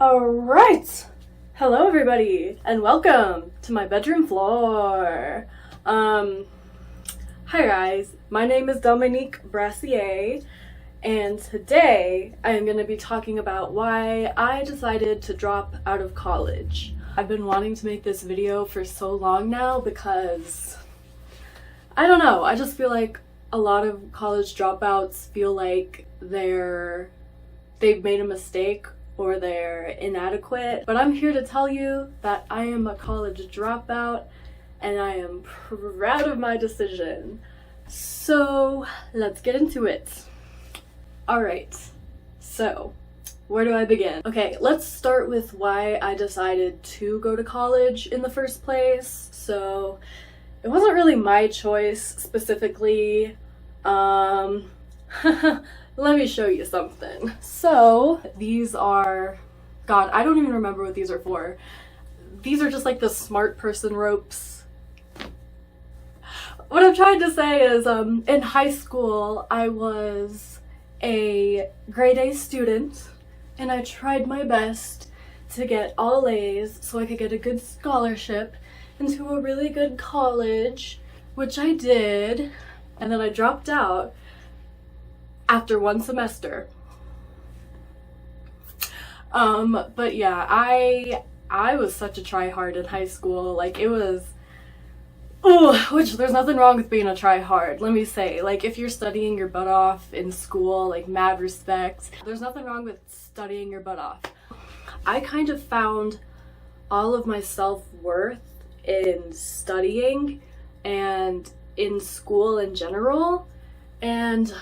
Alright! Hello everybody, and welcome to my bedroom floor. Hi guys, my name is Dominique Brassier, and today I am going to be talking about why I decided to drop out of college. I've been wanting to make this video for so long now because, I don't know, I just feel like a lot of college dropouts feel like they've made a mistake or they're inadequate, but I'm here to tell you that I am a college dropout and I am proud of my decision. So let's get into it. Alright, so where do I begin? Okay, let's start with why I decided to go to college in the first place. So it wasn't really my choice specifically. Let me show you something. So these are, God, I don't even remember what these are for. These are just like the smart person ropes. What I'm trying to say is, in high school, I was a grade A student, and I tried my best to get all A's so I could get a good scholarship into a really good college, which I did, and then I dropped out after one semester. But yeah, I was such a tryhard in high school. Like, it was, which there's nothing wrong with being a tryhard, let me say. Like, if you're studying your butt off in school, like, mad respect, there's nothing wrong with studying your butt off. I kind of found all of my self-worth in studying and in school in general, and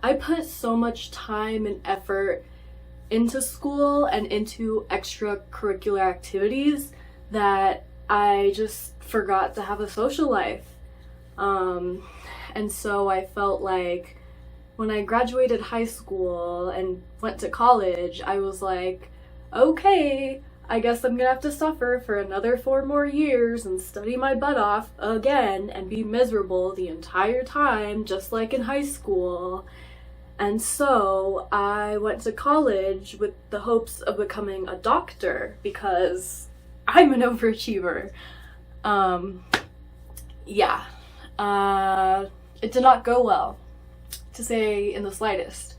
I put so much time and effort into school and into extracurricular activities that I just forgot to have a social life. And so I felt like when I graduated high school and went to college, I was like, okay, I guess I'm gonna have to suffer for another 4 more years and study my butt off again and be miserable the entire time, just like in high school. And so I went to college with the hopes of becoming a doctor because I'm an overachiever. It did not go well, to say in the slightest.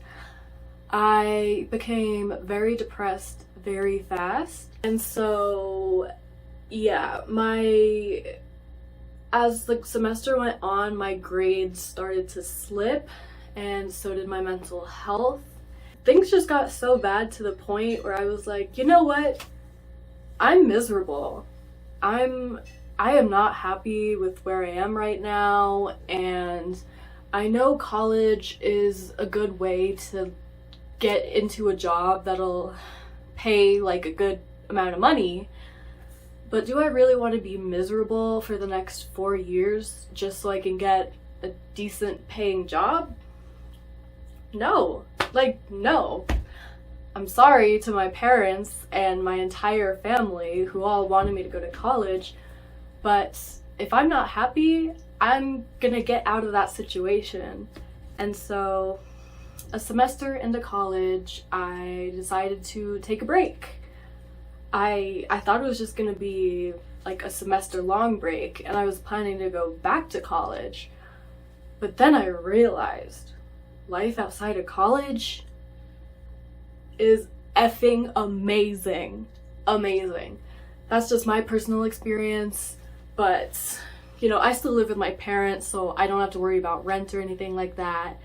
I became very depressed very fast. And so, yeah, as the semester went on, my grades started to slip, and so did my mental health. Things just got so bad to the point where I was like, you know what? I'm miserable. I am not happy with where I am right now, and I know college is a good way to get into a job that'll pay like a good amount of money, but do I really want to be miserable for the next 4 years just so I can get a decent paying job? No. No. I'm sorry to my parents and my entire family who all wanted me to go to college, but if I'm not happy, I'm gonna get out of that situation. And so, a semester into college, I decided to take a break. I thought it was just gonna be like a semester long break, and I was planning to go back to college. But then I realized life outside of college is effing amazing. Amazing. That's just my personal experience, but you know, I still live with my parents, so I don't have to worry about rent or anything like that.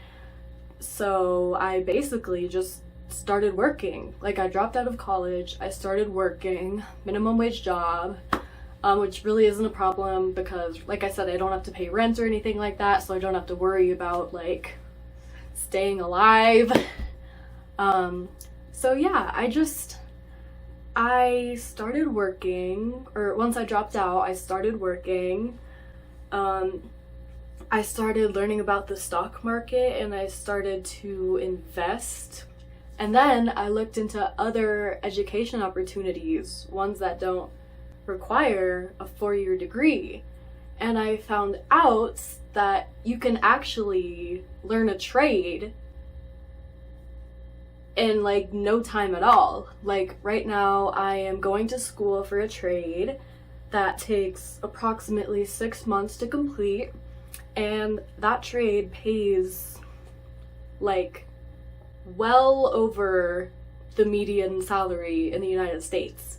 So I basically just started working. Like, I dropped out of college, I started working, minimum wage job, which really isn't a problem because, like I said, I don't have to pay rent or anything like that, so I don't have to worry about like staying alive. So yeah, I started working, or once I dropped out, I started working. I started learning about the stock market and I started to invest. And then I looked into other education opportunities, ones that don't require a 4-year degree. And I found out that you can actually learn a trade in like no time at all. Like right now I am going to school for a trade that takes approximately 6 months to complete, and that trade pays like well over the median salary in the United States.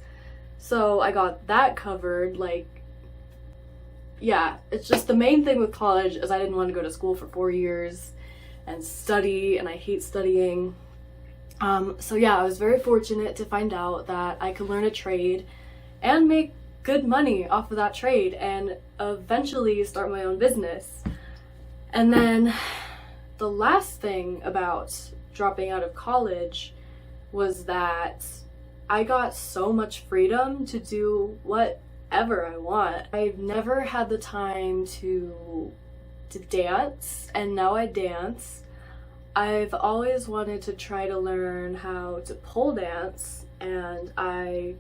So I got that covered. Like, yeah, it's just the main thing with college is I didn't want to go to school for 4 years and study, and I hate studying. So yeah, I was very fortunate to find out that I could learn a trade and make good money off of that trade and eventually start my own business. And then the last thing about dropping out of college was that I got so much freedom to do whatever I want. I've never had the time to dance, and now I dance. I've always wanted to try to learn how to pole dance, and I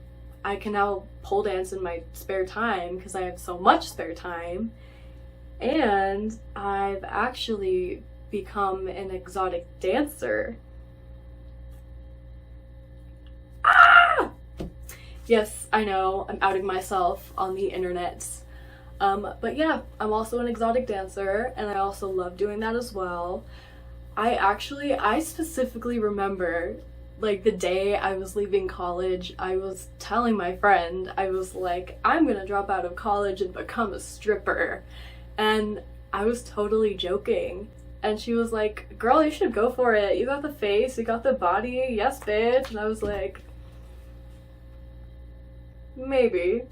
can now pole dance in my spare time because I have so much spare time. And I've actually become an exotic dancer. Ah! Yes, I know, I'm outing myself on the internet. But yeah, I'm also an exotic dancer, and I also love doing that as well. I specifically remember, like, the day I was leaving college, I was telling my friend, I was like, I'm gonna drop out of college and become a stripper. And I was totally joking. And she was like, girl, you should go for it. You got the face, you got the body, yes, bitch. And I was like, maybe.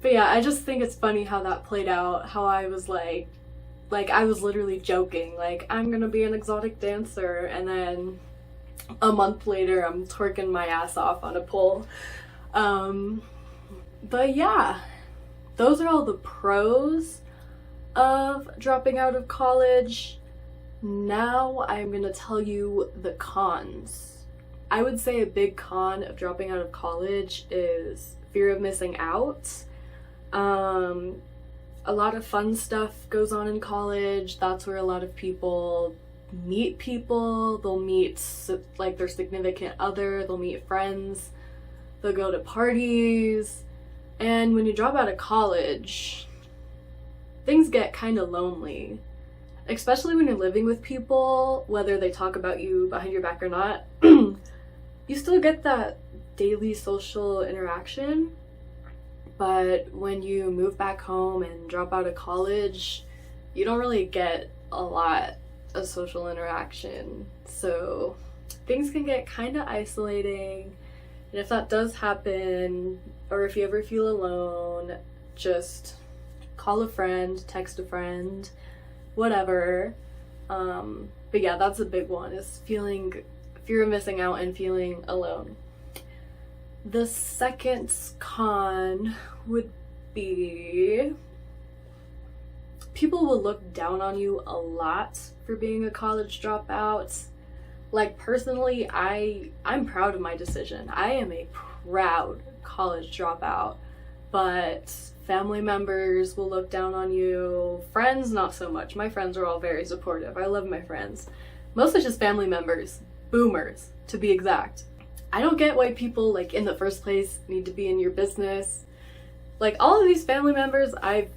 But yeah, I just think it's funny how that played out, how I was like I was literally joking, like, I'm gonna be an exotic dancer, and then a month later I'm twerking my ass off on a pole. But yeah, those are all the pros of dropping out of college. Now I'm gonna tell you the cons. I would say a big con of dropping out of college is fear of missing out. A lot of fun stuff goes on in college. That's where a lot of people meet people. They'll meet like their significant other, they'll meet friends, they'll go to parties. And when you drop out of college, things get kind of lonely, especially when you're living with people, whether they talk about you behind your back or not. You still get that daily social interaction. But when you move back home and drop out of college, you don't really get a lot of social interaction. So things can get kind of isolating. And if that does happen, or if you ever feel alone, just call a friend, text a friend, whatever. But yeah, that's a big one, is fear of missing out and feeling alone. The second con would be people will look down on you a lot for being a college dropout. Like, personally, I'm proud of my decision. I am a proud college dropout, but family members will look down on you. Friends, not so much. My friends are all very supportive. I love my friends. Mostly just family members. Boomers, to be exact. I don't get why people, like, in the first place need to be in your business. Like, all of these family members I've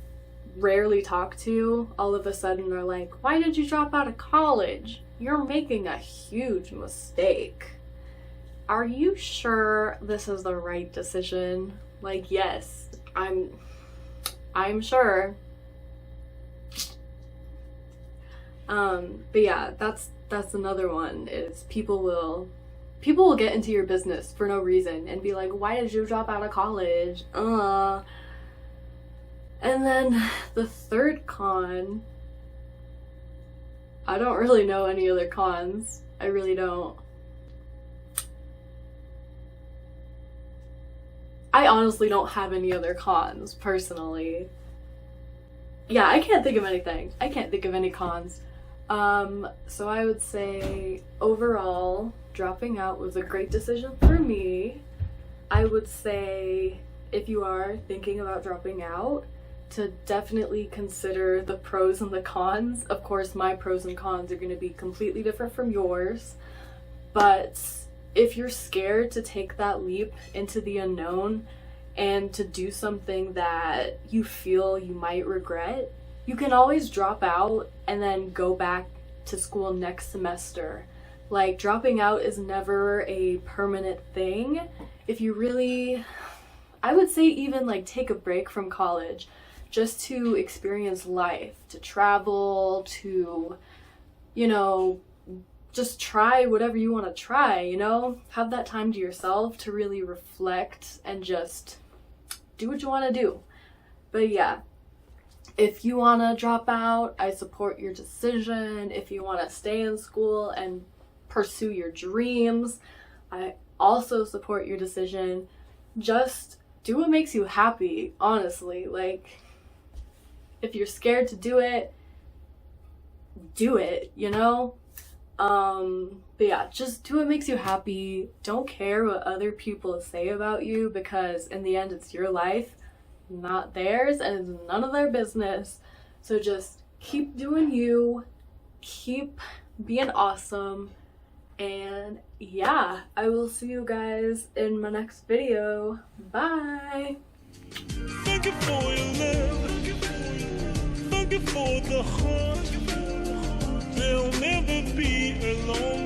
rarely talked to all of a sudden are like, why did you drop out of college? You're making a huge mistake. Are you sure this is the right decision? Like, yes, I'm sure. But yeah, that's another one, is people will get into your business for no reason and be like, why did you drop out of college? And then the third con, I don't really know any other cons. I really don't. I honestly don't have any other cons, personally. Yeah, I can't think of anything. I can't think of any cons. So I would say, overall, dropping out was a great decision for me. I would say, if you are thinking about dropping out, to definitely consider the pros and the cons. Of course, my pros and cons are going to be completely different from yours, But if you're scared to take that leap into the unknown and to do something that you feel you might regret, you can always drop out and then go back to school next semester. Like, dropping out is never a permanent thing. If you really, I would say even like take a break from college just to experience life, to travel, to, you know, just try whatever you want to try, you know? Have that time to yourself to really reflect and just do what you want to do. But yeah, if you want to drop out, I support your decision. If you want to stay in school and pursue your dreams, I also support your decision. Just do what makes you happy, honestly. Like, if you're scared to do it, you know? But yeah, just do what makes you happy. Don't care what other people say about you, because in the end it's your life, not theirs, and it's none of their business. So just keep doing you, keep being awesome, and yeah, I will see you guys in my next video. Bye! Thank you for your love. Thank you for the heart. There'll never be a long